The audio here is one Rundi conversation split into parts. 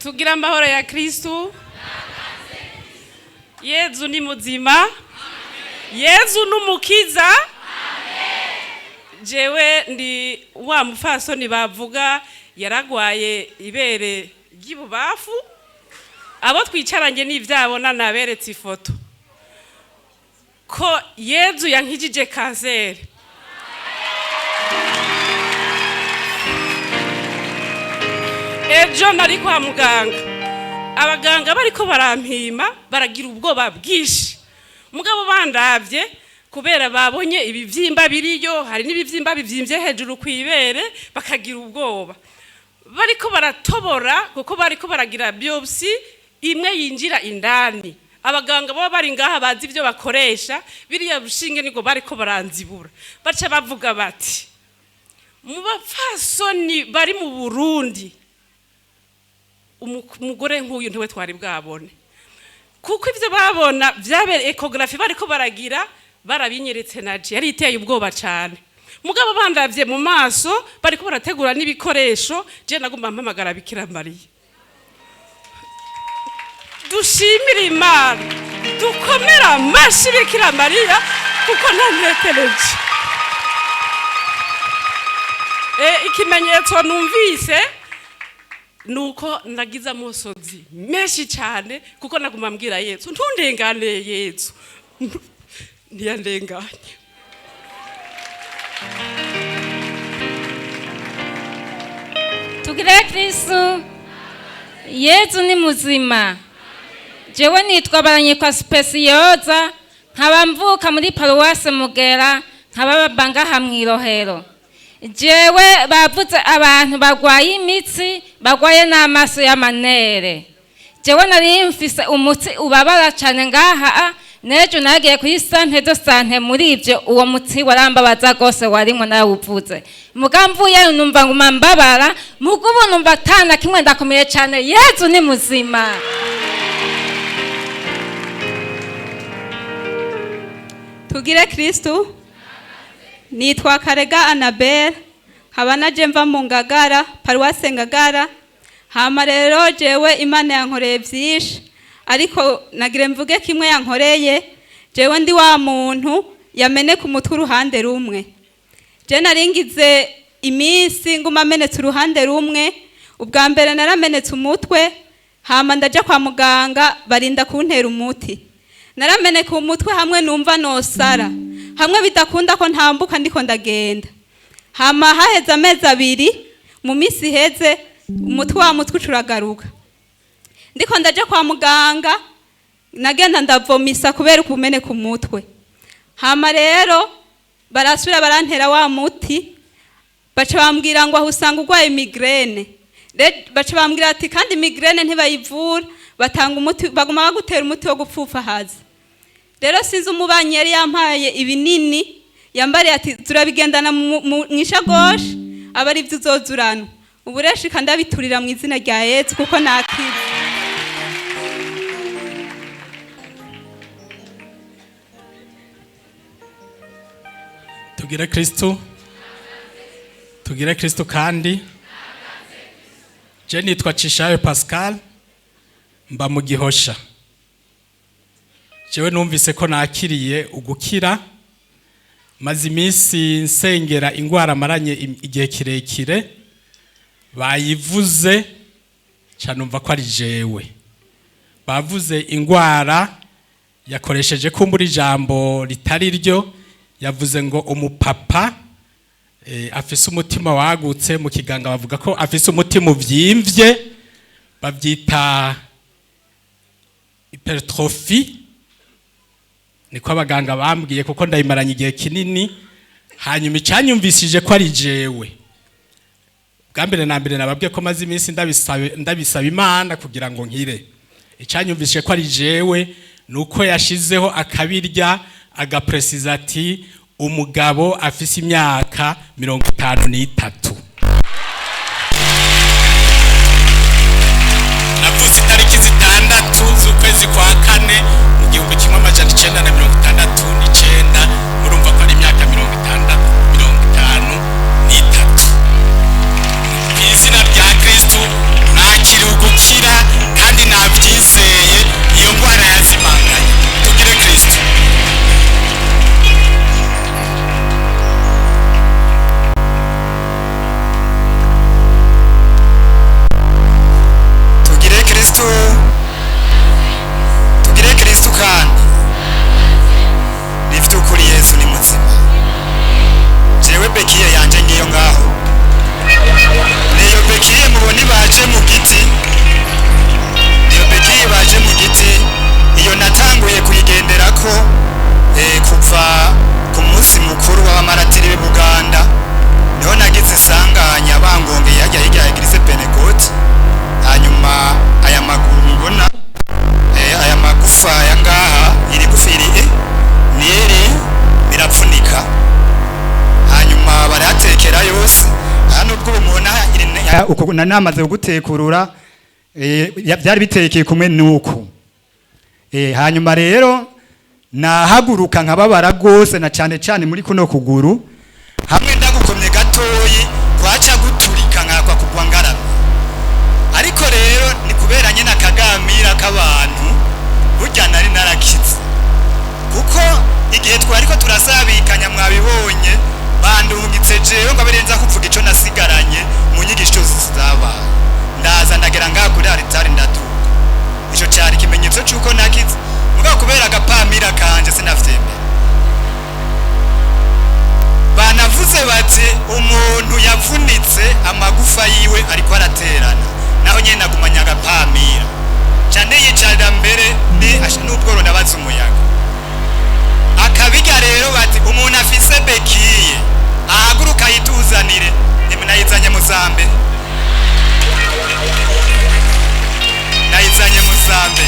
tugira amahoro ya Kristu. Yezu ni muzima. Yezu numukiza. Jewe ndi wa mufasoni bavuga yaragwaye ibere ry'ibubafu. Abo twicaranye n'ivyabona naberetse ifoto ko Yezu yankijije kanseri. Ejo nari kwa muganga, abaganga bariko barampima baragira ubwoba bwishi, mugabo bandavye kubera babonye ibivyimba biriyo, hari n'ibivyimba bivyimbye hejuru kwibere, bakagira ubwoba. Bariko baratobora kuko bariko baragira biopsy imwe yinjira indani. Abaganga baba bari ngaha bazi ivyo bakoresha, biriya bushinge niko bariko baranzibura. Baca bavuga bati, mu bapfasoni bari mu Burundi umugore nk'uyu ntiwe twari bwabone, kuko ivyo babona vyabere ecography bariko baragira barabinyeretse naje yari iteye ubwoba cyane. Mugabo bandavye mu maso bariko barategura n'ibikoresho, je nagomba mpamagara Bikira Mariya. Dushimira Imana, dukomera amashi Bikira Mariya kuko ntantekereje. Ikimenyetso numvise nuko nagiza musozi menshi cyane kuko naguma mbwira Yesu ntundengane Yesu ntiyandenganye. Tugire Kristu. Yesu ni muzima. Jewe nitwa Baranyikwa Specioza, nkaba mvuka muri Paruwase Mugera, nkaba babanga hamwirohero. Jewe bavuze abantu bagwaye imitsi, bagwaye n'amaso y'amanere. Jewe nari mfise umutsi ubabara cyane ngaha, nejo nagiye kuri santé de santé muri ivyo uwo mutsi warambabaza gose warimwe nawuvuze. Mugamvuye numva nguma mbabara, mugubu numva tana kimwe ndakomeye cyane. Yezu ni muzima. Tugire Kristu. Nitwa Karega Annabelle, nkaba naje mva mu Ngagara, Paruwase Ngagara. Hama rero jewe Imana yankoreye vyinshi, ariko nagire mvuge kimwe yankoreye. Jewe ndi wa muntu yameneka umutwe uruhande rumwe. Je naringize iminsi nguma menetse uruhande rumwe. Ubwa mbere naramenetse umutwe, hama ndaja kwa muganga barinda kuntera umuti. Narameneka umutwe hamwe numva nosara, hamwe bidakunda ko ntambuka ndiko ndagenda. Hama haheze amezi 2, mu misi heze umutwe wa mutwe ucuragaruka. Ndiko ndaje kwa muganga, nagenda ndavomisa kubera kumeneka umutwe. Hama rero barasubira barantera wa muti, baca bambwira ngo ahusanga urwaye migraine. Baca bambwira ati kandi migraine ntibayivura, batanga umuti, baguma bagutera umuti wo gupfufahaza. Rero sinzi umubanyi yari yampaye ibinini, yambariye ati turabigendana mwishagoshi abari ivyo uzozurana. Ubu rero shika ndabiturira mu izina rya Yesu kuko nakize. Tugire Kristu. Tugire Kristu kandi. Je nitwa Cishayo Pascal, mba mu Gihosha. Jewe numvise ko nakiriye ugukira, maze iminsi nsengera ingwara maranye igihe kirekire, bayivuze canumva ko ari jewe. Bavuze ingwara yakoresheje kumbura ijambo ritari ryo, yavuze ngo umupapa afise umutima wagutse, mu kiganga bavuga ko afise umutima uvyimvye, bavyita hypertrophie. Niko abaganga bambwiye kuko ndayimaranye igihe kinini, hanyuma icanyumvisije ko ari jewe. Bwambere na mbere nababwiye ko maze iminsi ndabisaba Imana kugira ngo nkire. Icanyumvisije ko ari jewe nuko yashizeho akabirya agapresiza ati umugabo afise imyaka 53. Navuze itariki 6 z'ukwezi kwa kane mu 1969, murumva ko ari imyaka 53. Izina rya Kristu nakiri ugukira uko namaze gutekurura byari bitekeye kumwe nuko hanyuma rero nahaguruka nkababara gose na cyane muri kuno kuguru hamwe ndagukomye gatoyi kwaca guturika nkakwa kugwa ngarama ariko rero ni kuberanye nakagamira k'abantu burya nari narakize kuko igihe twari ko turasabikanya mwabibonye bandungitse jewe ngo aberenza kuvuga ico nasigaranye mu nyigisho zizaba ndaza ndagera ngakuri aritari ndatuka ico cyari kimenyetso cyuko nakize mugabo kubera agapamira kanje sinavyemera banavuze bati umuntu yavunitse amagufa yiwe ariko araterana naho nyene nagumanya agapamira cyane yicarira mbere ni asha n'ubworo ndabaza umuyaga akabiga rero bati umuntu afise bekiye ahaguruka yituzanire nayizanye muzambe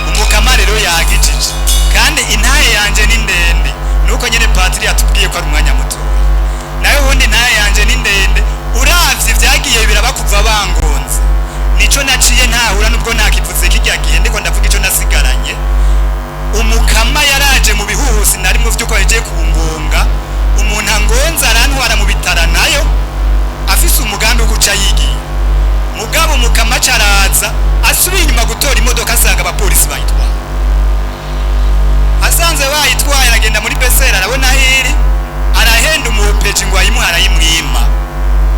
umukama rero yagijije kandi intaye yanje ni ndende nuko nyene patiri yatubwiye ko ari umwanya muto nayo ubundi intaye yanje ni ndende uravye vyagiye birabakuva bangonze nico naciye ntahura nubwo nakivuze kijya gihe ndiko ndavuga ico nasigaranye umukama yaraje mu bihuhusi nari mu vyuko yaje kungonga umuntu angonza arantwara mu bitara nayo afise umugambi wo guca yigiye mugabo umukama caraza asubiye inyuma gutora imodoka asanga abapolisi bayitwara asanze bayitwaye aragenda muri besera arabona hiri arahenda umupeji ngo ayimuha arayimwima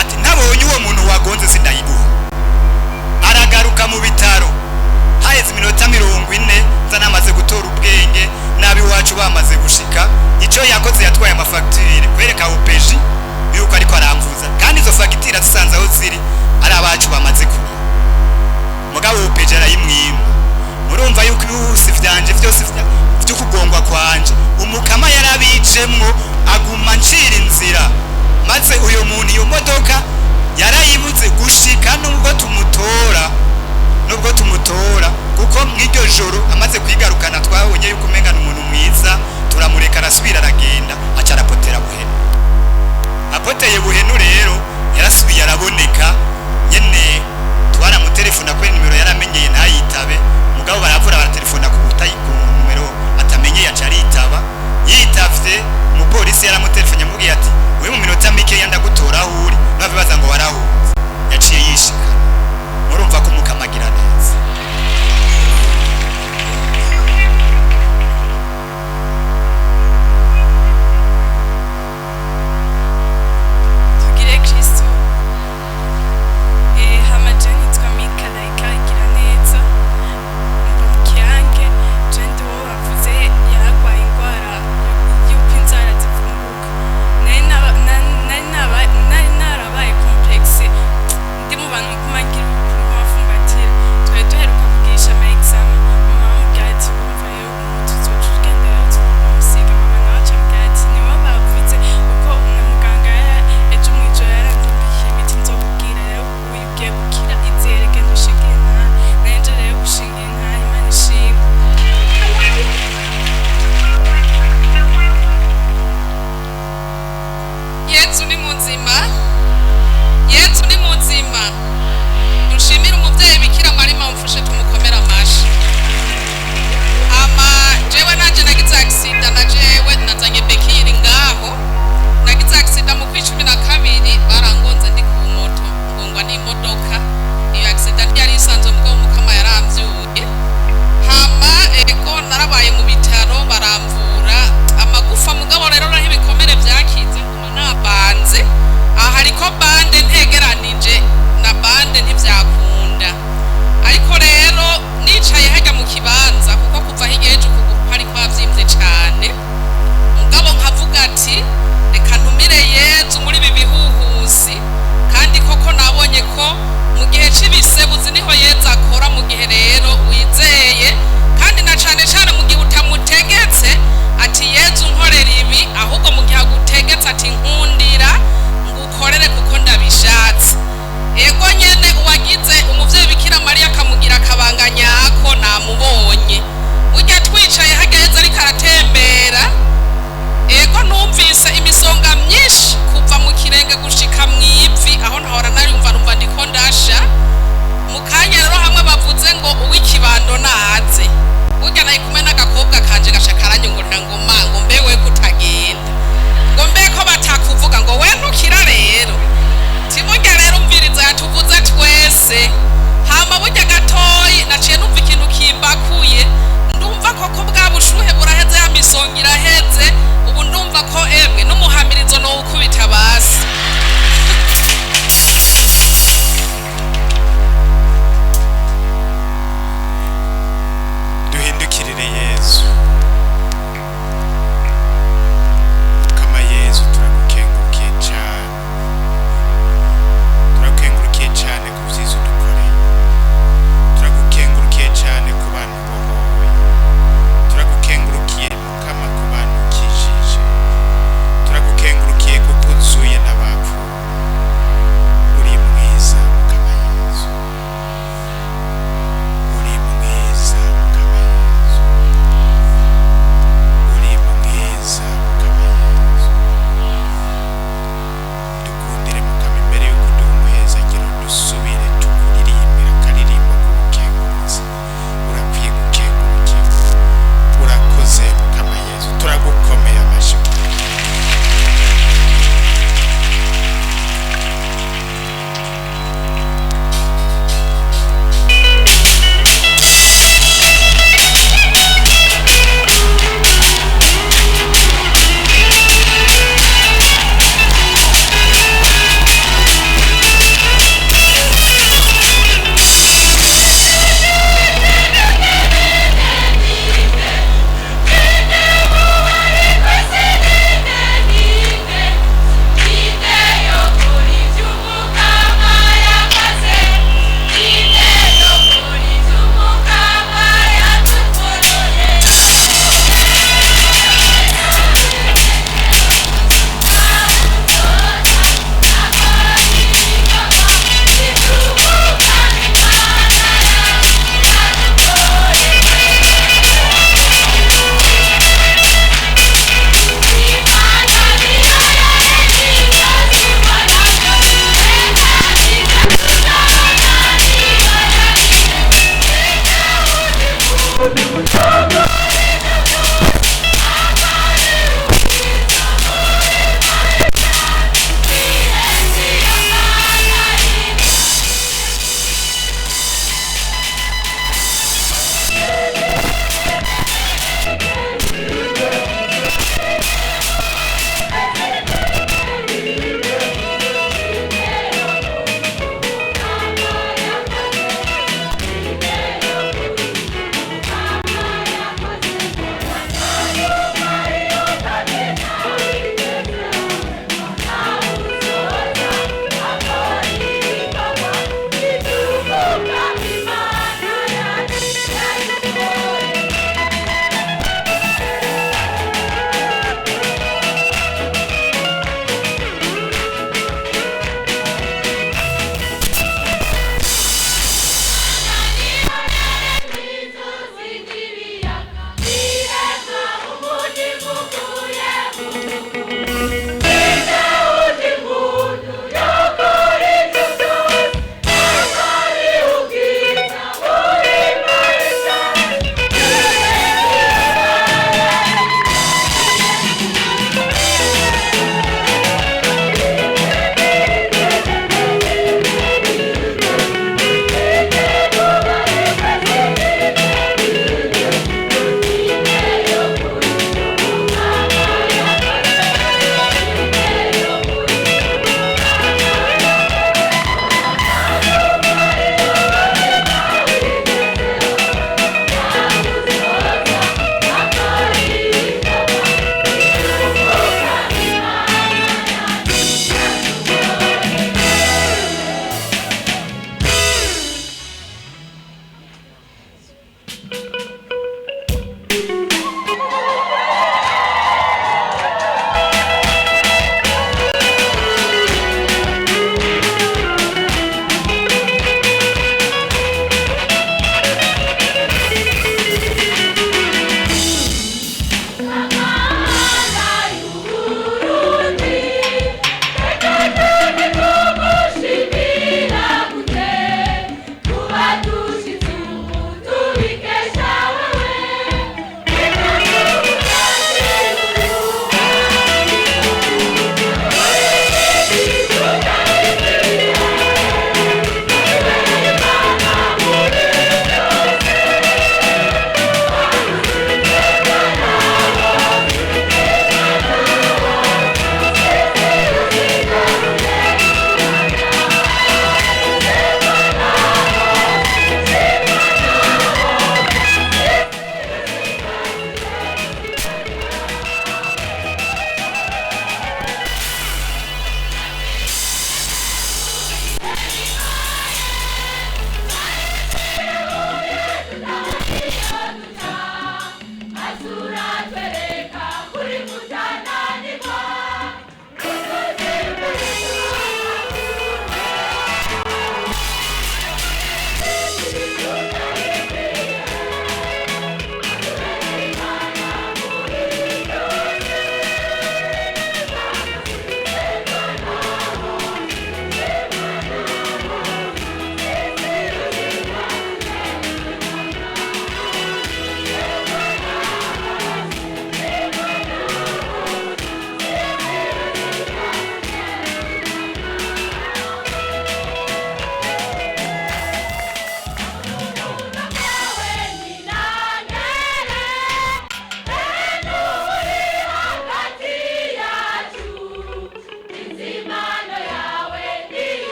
ati ntabonye uwo muntu wagonze sindayiguha aragaruka mu bitaro haheze iminota 40 zanamaze gutora ubwenge nabi wacu bamaze gushika ico yakoze yatwaye amafacture kwereka upeji yuko ariko aramvuza kandi izo fagitira zisanze aho ziri ari abacu bamaze kuri mugabo upeji arayimwima murumva yuko ibihusi vyanje vyose byo kugongwa kwanje umukama yarabicemwo aguma ncira inzira maze uyo muntu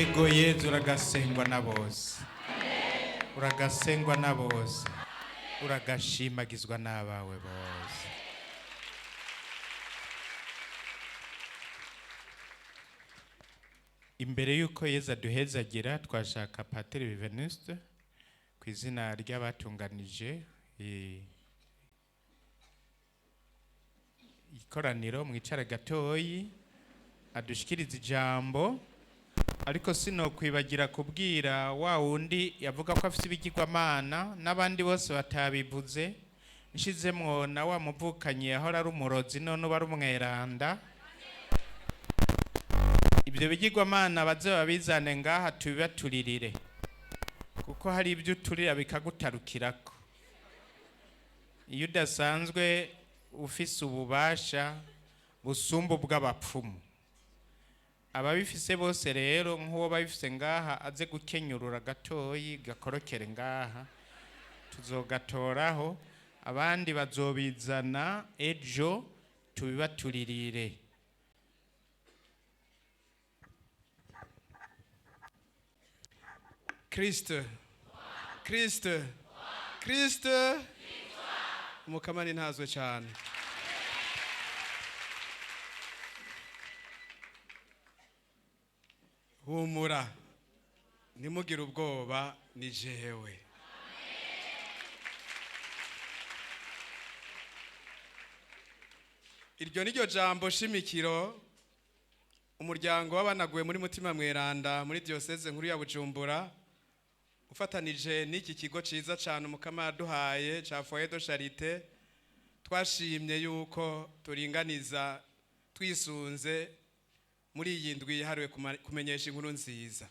ego Yezu uragasengwa na bose, uragasengwa na bose, uragashimagizwa n'abawe bose. Imbere yuko Yezu aduhezagira twashaka Patiri Venuste ku izina ry'abatunganije ikoraniro mwicara gatoyi adushikiriza ijambo, ariko sino kwibagira kubwira wa wundi yavuga ko afite ibigirwamana n'abandi bose batabivuze, nshizemwo na wa muvukanye ahora ari umurozi none uba ari umweranda. Ibyo bigirwamana baze babizane ngaha tubibaturirire, kuko hari ibyo uturira bikagutarukirako. Iyo udasanzwe ufise ububasha busumba bw'abapfumu, ababifise bose rero nk'uwo babifise ngaha aze gukenyurura gatoyi gakorokere ngaha tuzogatoraho, abandi bazobizana ejo tubibaturirire. Kristo Kristo Kristo umukamani ntazwe cyane. Humura ntimugire ubwoba, ni jewe. Iryo niryo jambo shimikiro umuryango w'abanaguye muri mutima mweranda muri diocese nkuru ya Bujumbura ufatanije n'iki kigo ciza cyane umukama yaduhaye ca Foyer de Charité, twashimye yuko turinganiza twisunze muri iyi ndwi yahariwe kumenyesha inkuru nziza.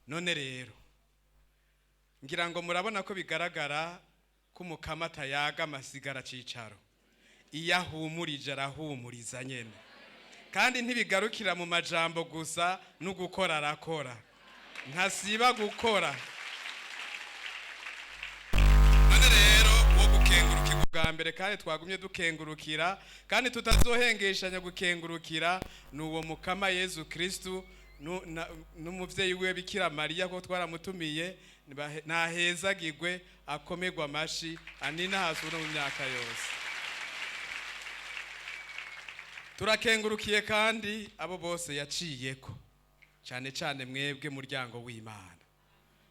None rero ngira ngo murabona ko bigaragara ko umukama atayaga amasigara cicaro, iyo ahumurije arahumuriza nyene, kandi ntibigarukira mu majambo gusa no gukora arakora, ntasiba gukora. None rero wo gukengurukira bwa mbere kandi twagumye dukengurukira kandi tutazohengeshanya gukengurukira n'uwo mukama Yezu Kristu n'umuvyeyi we Bikira Mariya ko twaramutumiye, nahezagirwe akomerwa amashi anina hasura mu myaka yose. Turakengurukiye kandi abo bose yaciyeko, cyane cyane mwebwe muryango w'Imana,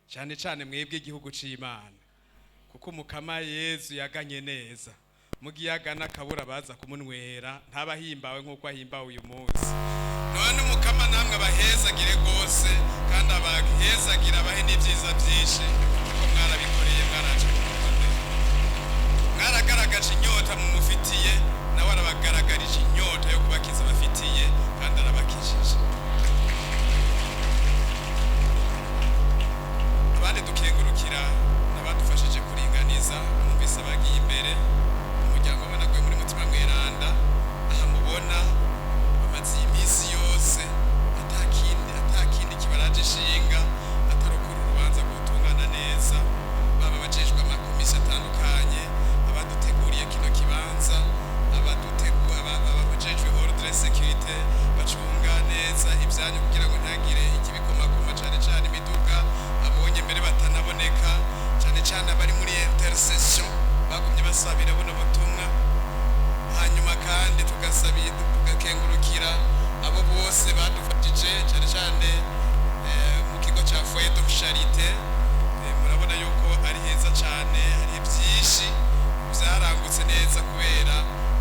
cyane cyane mwebwe igihugu c'Imana, kuko umukama Yezu yaganye neza, mugiyagana kabura baza kumunwera ntabahimbawe nk'uko ahimbawe uyu munsi. None umukama namwe abahezagire gose kandi abahezagire abahe n'ibyiza byinshi, kuko mwarabikoreye mwaraje mwaragaragaje inyota mu mufitiye, nawe arabagaragarije inyota yo kubakiza bafitiye kandi arabakijije. Abandi dukengurukira n'abadufashije kuringaniza, mwumvise abagiye imbere umuryango w'abanaguye muri mutima mweranda, aha mubona bamaze iminsi yose atakindi kibaraje ishinga atarokora urubanza gutungana neza, baba bajejwe amakomisi atandukanye, abaduteguriye kino kibanza, ababajejwe ordre sécurité bacunga neza ibyanyu kugira ngo ntagire ikibikomakoma, cyane cyane imiduga abonye mbere batanaboneka, cyane cyane abari muri intercession bagumye basabira buno butumwa. Hanyuma kandi tugasabira tugakengurukira abo bose badufatije, cyane cyane mu kigo cya Foyer de Charité. Murabona yuko ari heza cyane, hari byinshi byarangutse neza kubera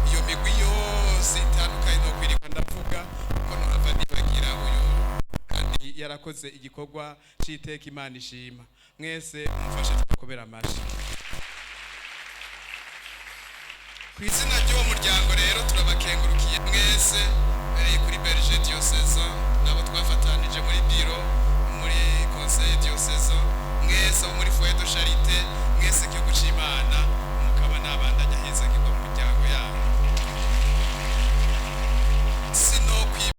iyo migwi yose itandukanye no kwirirwa ndavuga ko nohava nibagira uyu kandi yarakoze igikorwa c'iteka Imana ishima. Mwese mufashe tukobera amashi. Ku izina ry'uwo muryango rero turabakengurukira